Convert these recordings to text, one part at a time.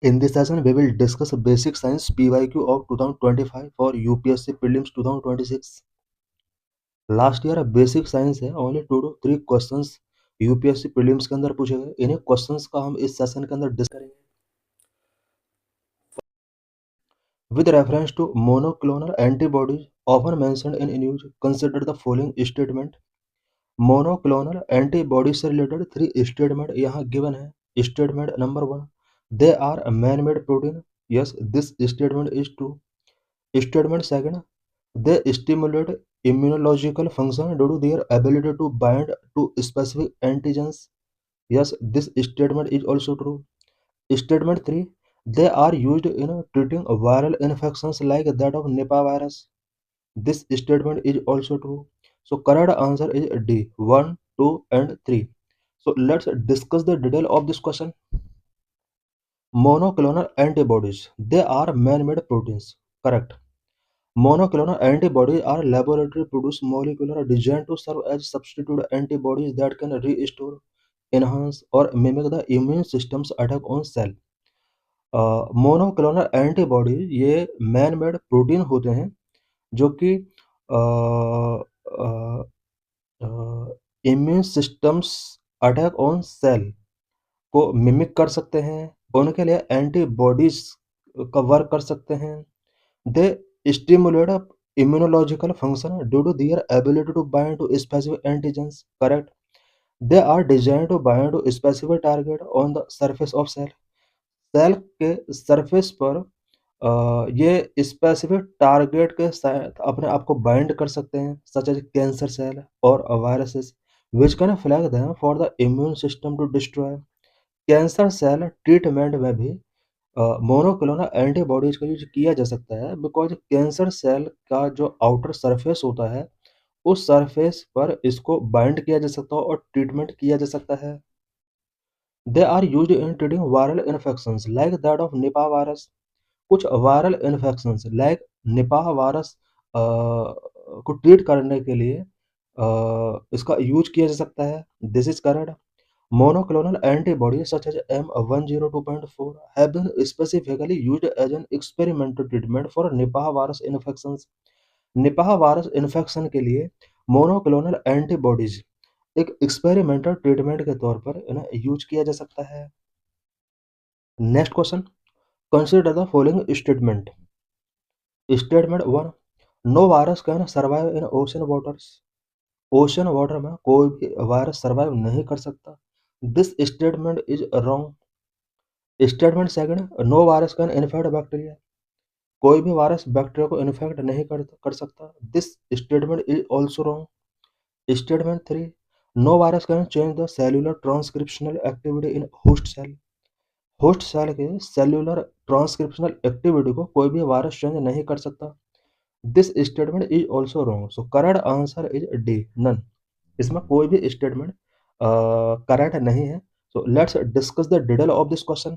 In this session, we will discuss basic science PYQ of 2025 for UPSC prelims 2026. Last year basic science है, only 2 to 3 questions UPSC prelims के अंदर पूछे गए। इन्हीं questions का हम इस सेशन के अंदर डिस्कस करेंगे with reference to monoclonal antibodies often mentioned in news. Consider the following statement. monoclonal antibodies से रिलेटेड 3 स्टेटमेंट यहाँ गिवन है। Statement number 1, they are a man-made protein. Yes, this statement is true. Statement second, they stimulate immunological function due to their ability to bind to specific antigens. Yes, this statement is also true. Statement 3, they are used in treating viral infections like that of Nipah virus. This statement is also true. So correct answer is D, 1, 2 and 3. So let's discuss the detail of this question. Monoclonal antibodies, they are man-made proteins. Correct. Monoclonal antibodies are laboratory-produced molecules designed to serve as substitute antibodies that can restore, enhance, or mimic the immune system's attack on cell. Monoclonal antibodies ये man made protein होते हैं जो कि immune systems attack on sale को mimic कर सकते हैं, उनके लिए एंटीबॉडीज का वर्क कर सकते हैं। दे stimulate immunological function due to their ability to bind to specific antigens. Correct. They are designed to bind to specific target on the surface of cell. Cell के सरफेस पर ये स्पेसिफिक टारगेट के साथ अपने आप को बाइंड कर सकते हैं, सच एज कैंसर सेल और viruses which can flag them for the immune system to destroy. Cancer cell treatment में भी मोनोक्लोनल एंटीबॉडीज का यूज किया जा सकता है, बिकॉज कैंसर सेल का जो आउटर सरफेस होता है उस सरफेस पर इसको बाइंड किया जा सकता है और ट्रीटमेंट किया जा सकता है। They are used in treating viral infections like that of Nipah virus. कुछ viral infections like Nipah virus को ट्रीट करने के लिए इसका यूज किया जा सकता है। This is correct. Monoclonal antibodies such as M102.4 have been specifically used as an experimental treatment for Nipah virus infections. Nipah virus infection के लिए monoclonal antibodies एक एक्सपेरिमेंटल ट्रीटमेंट के तौर पर इन्हें यूज किया जा सकता है। Next question, consider the following statement. Statement 1, no virus can survive in ocean waters. Ocean water में कोई भी वायरस सर्वाइव नहीं कर सकता। This statement is wrong. Statement second, no virus can infect bacteria. कोई भी वायरस बैक्टीरिया को infect नहीं कर सकता। This statement is also wrong. Statement 3, no virus can change the cellular transcriptional activity in host cell. Host cell के cellular transcriptional activity को कोई भी वायरस चेंज नहीं कर सकता। This statement is also wrong. So correct answer is D, none. इसमें कोई भी स्टेटमेंट करेक्ट नहीं है। So let's discuss the detail of this question.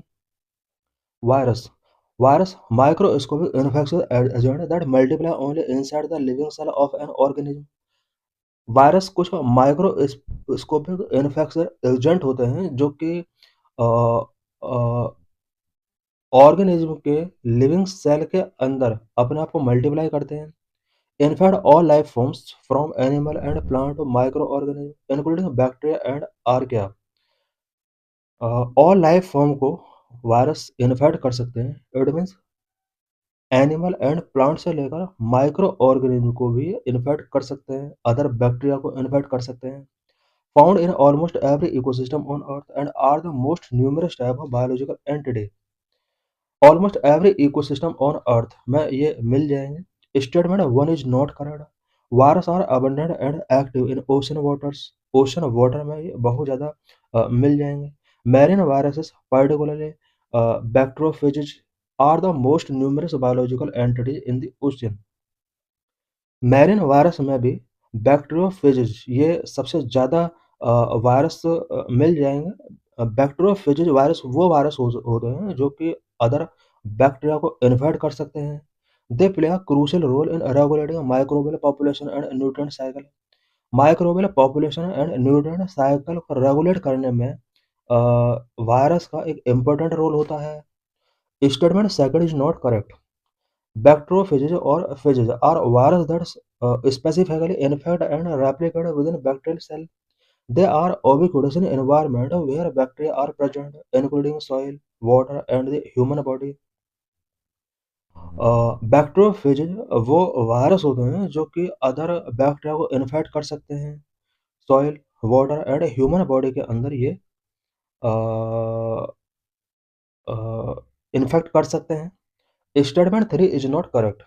Virus, virus microscopic infectious agent that multiply only inside the living cell of an organism. Virus कुछ microscopic infectious agent होते हैं जो कि ऑर्गेनिज्म के लिविंग सेल के अंदर अपने आप को मल्टीप्लाई करते हैं। In fact all life forms from animal and plant to micro organism including bacteria and archaea. All life form को वायरस इन्फेक्ट कर सकते हैं। It means animal and plant से लेकर माइक्रो ऑर्गेनिज्म को भी इन्फेक्ट कर सकते हैं, अदर बैक्टीरिया को इन्फेक्ट कर सकते हैं। Found in almost every ecosystem on earth and are the most numerous type of biological entity. Almost every ecosystem on earth में ये मिल जाएंगे। Statement 1 is not correct. Virus are abundant and active in ocean waters. Ocean water में ये बहुत ज़्यादा मिल जाएंगे। Marine viruses particularly bacteriophages are the most numerous biological entities in the ocean. Marine virus में भी बैक्टीरियोफेजेज ये सबसे ज़्यादा वायरस मिल जाएंगे। बैक्टीरियोफेजेज वायरस वो वायरस होते हैं जो कि अदर बैक्टीरिया को इन्फेक्ट कर सकते हैं। They play a crucial role in regulating microbial population and nutrient cycle. Microbial population and nutrient cycle को रेगुलेट करने में वायरस का एक इम्पोर्टेंट रोल होता है। Statement second is not correct. Bacteriophages or phages are virus that specifically infect and replicate within bacterial cell. They are ubiquitous in environment where bacteria are present, including soil, water, and the human body. Bacteriophage वो virus होते हैं जो कि other bacteria को infect कर सकते हैं soil water and human body के अंदर ये इन्फेक्ट कर सकते हैं statement three is not correct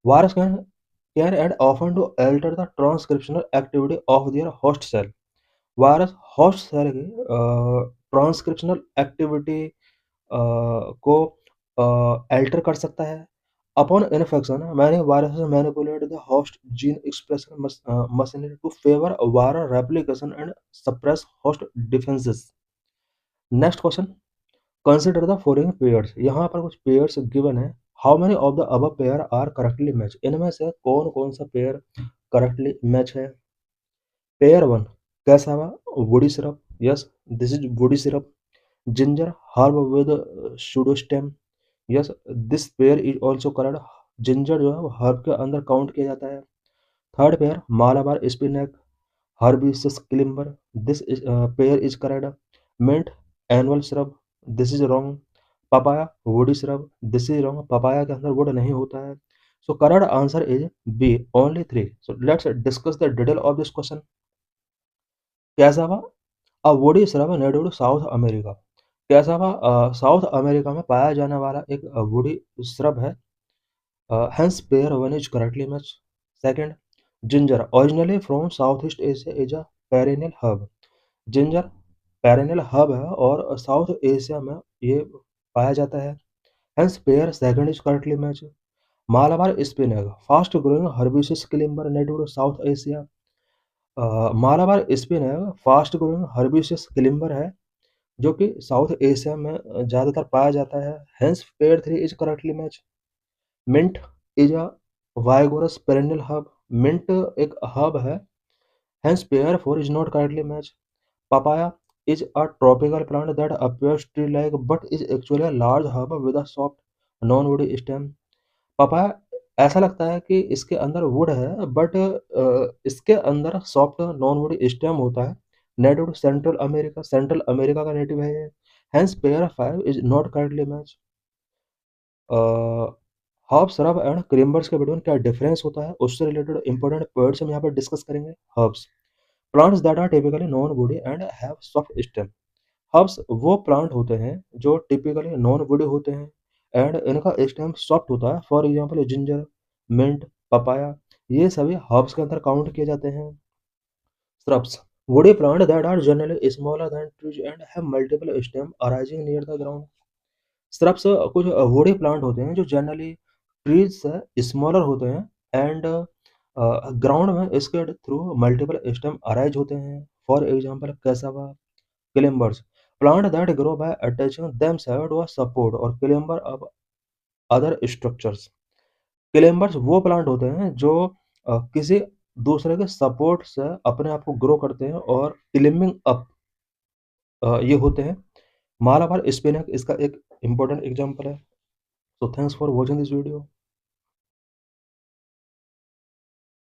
virus can and often to alter the transcriptional activity of their host cell virus host cell की ट्रांसक्रिप्शनल एक्टिविटी को अल्टर कर सकता है upon infection many viruses manipulate the host gene expression machinery to favour viral replication and suppress host defences next question consider the following pairs यहाँ पर कुछ pairs given है how many of the above pair are correctly match इनमें से कौन कौन सा pair correctly match है pair one cassava woody shrub yes this is woody shrub ginger herb with pseudostem yes this pair is also correct ginger जो है वो herb के अंदर काउंट किया जाता है third pair Malabar spinach herbaceous climber this pair is correct mint annual shrub this is wrong papaya woody shrub this is wrong papaya के अंदर वुड नहीं होता है so correct answer is B only three so let's discuss the detail of this question cassava a woody shrub native to South America cassava South America में पाया जाने वाला एक वुडी सिरप है hence pair one is correctly matched second ginger originally from southeast asia is a perennial herb ginger perennial herb है और South Asia में ये पाया जाता है hence pair second is correctly match Malabar spinach fast growing herbaceous climber native to South Asia Malabar spinach fast growing herbaceous climber है जो कि साउथ एशिया में ज़्यादातर पाया जाता है hence pair three is correctly match mint is a vigorous perennial herb mint एक herb है hence pair four is not correctly match Papaya is a tropical plant that appears tree-like but is actually a large herb with a soft non-woody stem. Papaya ऐसा लगता है कि इसके अंदर would है but इसके अंदर सॉफ्ट नॉन वुडी स्टेम होता है नेटिव टू सेंट्रल अमेरिका का नेटिव है ये hence pair five is not correctly match herbs shrub and climbers के बिटवीन क्या डिफरेंस होता है उससे रिलेटेड इंपॉर्टेंट वर्ड्स हम यहाँ पर डिस्कस करेंगे herbs plants that are typically non woody and have soft stem herbs वो प्लांट होते हैं जो टिपिकली नॉन वुडी होते हैं एंड इनका स्टेम सॉफ्ट होता है for example ginger mint papaya ये सभी हर्ब्स के अंदर काउंट किए जाते हैं shrubs woody plant that are generally smaller than trees and have multiple stem arising near the ground shrubs कुछ वुडी प्लांट होते हैं जो जनरली ट्रीज से स्मॉलर होते हैं एंड ग्राउंड में इसके थ्रू मल्टीपल स्टेम अराइज होते हैं for example cassava climbers plant that grow by attaching themselves to a support और clamber of other structures climbers वो प्लांट होते हैं जो किसी दूसरे के सपोर्ट से अपने आप को ग्रो करते हैं और क्लिम्बिंग अप ये होते हैं मालाबार स्पिनैक इसका एक इम्पोर्टेंट एग्जांपल है so thanks for watching this video